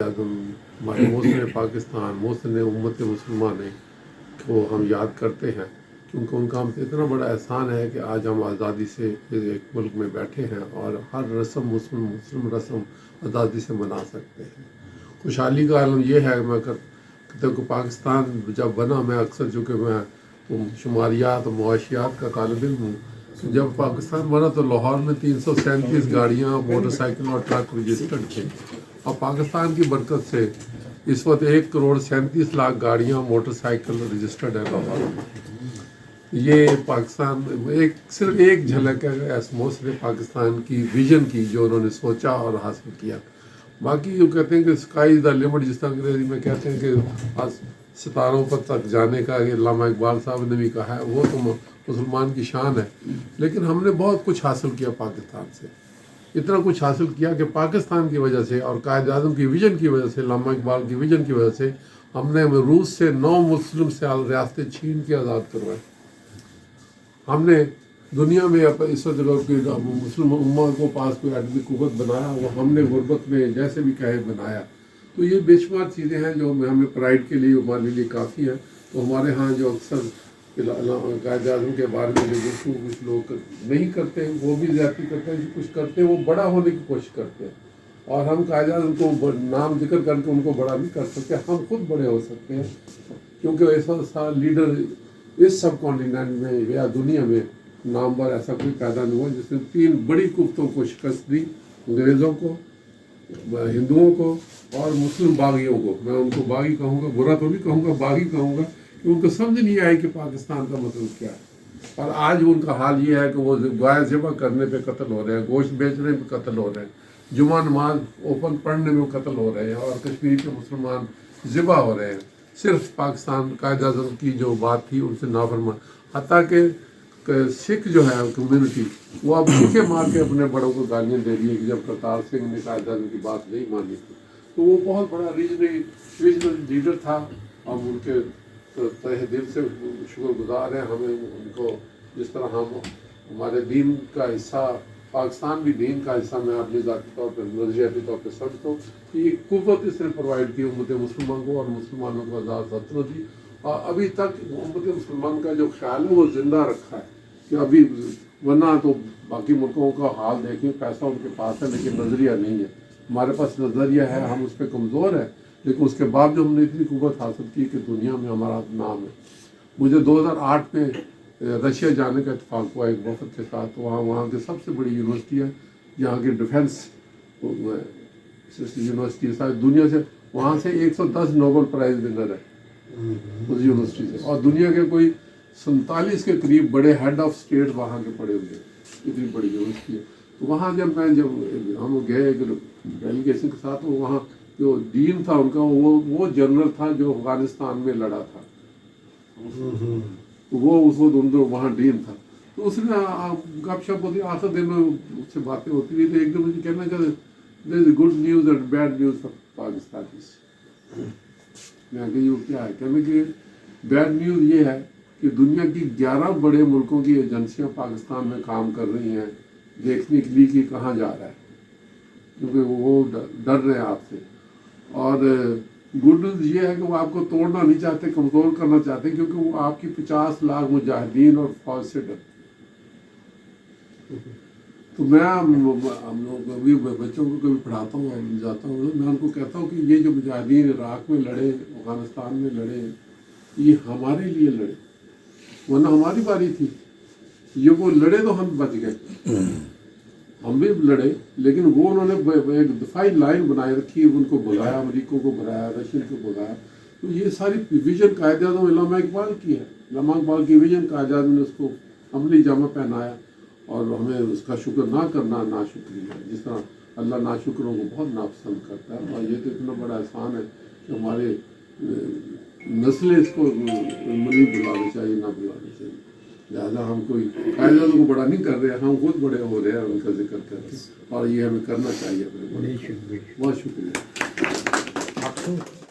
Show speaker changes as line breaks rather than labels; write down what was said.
اعظم ہمارے محسن پاکستان محسن امت مسلمان کو ہم یاد کرتے ہیں کیونکہ ان کا ہم سے اتنا بڑا احسان ہے کہ آج ہم آزادی سے ایک ملک میں بیٹھے ہیں اور ہر رسم مسلم رسم آزادی سے منا سکتے ہیں۔ خوشحالی کا عالم یہ ہے میں کہتا ہوں کہ پاکستان جب بنا، میں اکثر چونکہ میں شماریات و معاشیات کا طالب علم ہوں، جب پاکستان بنا تو لاہور میں 337 گاڑیاں موٹر سائیکل اور ٹرک رجسٹرڈ تھے، اور پاکستان کی برکت سے اس وقت 1,37,00,000 گاڑیاں موٹر سائیکل رجسٹرڈ ہے لاہور میں۔ یہ پاکستان صرف ایک جھلک ہے اس محسن پاکستان کی ویژن کی جو انہوں نے سوچا اور حاصل کیا۔ باقی جو کہتے ہیں کہ اسکائی از دا لمٹ، جس طرح انگریزی میں کہتے ہیں کہ ستاروں پر تک جانے کا، علامہ اقبال صاحب نے بھی کہا ہے، وہ تو مسلمان کی شان ہے۔ لیکن ہم نے بہت کچھ حاصل کیا پاکستان سے، اتنا کچھ حاصل کیا کہ پاکستان کی وجہ سے اور قائد اعظم کی ویژن کی وجہ سے، علامہ اقبال کی ویژن کی وجہ سے ہم نے روس سے 9 مسلم ریاستیں چھین کے آزاد کروائی۔ ہم نے دنیا میں اس وقت مسلم امہ کو پاس کوئی ایٹمی قوت بنایا، وہ ہم نے غربت میں جیسے بھی کہے بنایا۔ تو یہ بے شمار چیزیں ہیں جو ہمیں پرائڈ کے لیے ہمارے لیے کافی ہیں۔ تو ہمارے ہاں جو اکثر قائد اعظم کے بارے میں جو گفتگو کچھ لوگ نہیں کرتے، وہ بھی زیادتی کرتے ہیں، کچھ کرتے ہیں وہ بڑا ہونے کی کوشش کرتے ہیں، اور ہم قائد اعظم کو نام ذکر کر کے ان کو بڑا نہیں کر سکتے، ہم خود بڑے ہو سکتے ہیں، کیونکہ ایسا لیڈر اس سب کانٹیننٹ میں یا دنیا میں نامور ایسا کوئی پیدا نہیں ہوا جس نے 3 بڑی قوتوں کو شکست دی، انگریزوں کو، ہندوؤں کو اور مسلم باغیوں کو۔ میں ان کو باغی کہوں گا، برا تو نہیں کہوں گا، باغی کہوں گا، کہ ان کو سمجھ نہیں آئی کہ پاکستان کا مطلب کیا ہے۔ اور آج ان کا حال یہ ہے کہ وہ گائے ذبح کرنے پہ قتل ہو رہے ہیں، گوشت بیچنے پہ قتل ہو رہے ہیں، جمعہ نماز اوپن پڑھنے میں قتل ہو رہے ہیں، اور کشمیر کے مسلمان ذبح ہو رہے ہیں، صرف پاکستان قائد اعظم کی جو بات تھی ان سے نافرمان۔ حتیٰ کہ سکھ جو ہے کمیونٹی، وہ اب بھوکے مار کے اپنے بڑوں کو گالیاں دے دی ہے کہ جب کرتار سنگھ نے قائد اعظم کی بات نہیں مانی تھی۔ تو وہ بہت بڑا ریجنل لیڈر تھا، ہم ان کے تہ دل سے شکر گزار ہیں۔ ہمیں ان کو جس طرح ہمارے دین کا حصہ، پاکستان بھی دین کا حصہ، میں اپنے ذاتی طور پر نظریاتی طور پہ سمجھتا ہوں کہ یہ قوت اس نے پرووائڈ کی امت مسلمان کو، اور مسلمانوں کو آزاد سلطنت دی، اور ابھی تک امت مسلمان کا جو خیال ہے وہ زندہ رکھا ہے کہ ابھی، ورنہ تو باقی ملکوں کا حال دیکھیں، پیسہ ان کے پاس ہے لیکن نظریہ نہیں ہے۔ ہمارے پاس نظریہ ہے، ہم اس پہ کمزور ہیں، لیکن اس کے باوجود ہم نے اتنی قوت حاصل کی کہ دنیا میں ہمارا نام ہے۔ مجھے 2008 میں رشیا جانے کا اتفاق ہوا ایک وفد کے ساتھ، وہاں کی سب سے بڑی یونیورسٹی ہے، یہاں کی ڈیفنس یونیورسٹی ساری دنیا سے، وہاں سے 110 نوبل پرائز ونر ہے اس یونیورسٹی سے، اور دنیا کے کوئی 47 کے قریب بڑے ہیڈ آف اسٹیٹ وہاں کے پڑے ہوئے ہیں، اتنی بڑی یونیورسٹی ہے۔ تو وہاں جب ہم گئے ڈیلیگیشن کے ساتھ، تو وہاں جو ڈین تھا ان کا، وہ جنرل تھا جو افغانستان میں لڑا تھا، وہ اس وقت وہاں ڈین تھا۔ تو اس نے گپ شپ ہوتی، آخر دن میں اس سے باتیں ہوتی رہی، تو ایک دن مجھے کہنا کہ there is good news and bad news for Pakistanis. میں کہ یہ کیا ہے؟ کہنے کہ بیڈ نیوز یہ ہے کہ دنیا کی 11 بڑے ملکوں کی ایجنسیاں پاکستان میں کام کر رہی ہیں دیکھنے کے لیے کہ کہاں جا رہا ہے، کیونکہ وہ ڈر رہے ہیں آپ سے۔ اور گڈ نیوز یہ ہے کہ وہ آپ کو توڑنا نہیں چاہتے، کمزور کرنا چاہتے ہیں، کیونکہ وہ آپ کی 50 لاکھ مجاہدین اور فوج سے ڈرتے۔ تو میں ہم لوگ ابھی بچوں کو کبھی پڑھاتا ہوں اور جاتا ہوں، میں ان کو کہتا ہوں کہ یہ جو مجاہدین عراق میں لڑے، افغانستان میں لڑے، یہ ہمارے لیے لڑے، ورنہ ہماری باری تھی، یہ وہ لڑے تو ہم بچ گئے، ہم بھی لڑے، لیکن وہ انہوں نے ایک دفاعی لائن بنائے رکھی، ان کو بلایا، امریکوں کو بلایا، رشین کو بلایا۔ تو یہ ساری ویژن قائد اعظم علامہ اقبال کی ہے، علامہ اقبال کی ویژن قائد اعظم نے اس کو عملی جامہ پہنایا، اور ہمیں اس کا شکر نہ کرنا ناشکری ہے، جس طرح اللہ ناشکروں کو بہت ناپسند کرتا ہے۔ اور یہ تو اتنا بڑا احسان ہے کہ ہمارے نسلیں اس کو نہیں بلانا چاہیے، نہ بلانا چاہیے۔ لہٰذا ہم کوئی قائد اعظم کو بڑا نہیں کر رہے، ہم خود بڑے ہو رہے ہیں ان کا ذکر کر کے، اور یہ ہمیں کرنا چاہیے اپنے بڑے۔ بہت شکریہ۔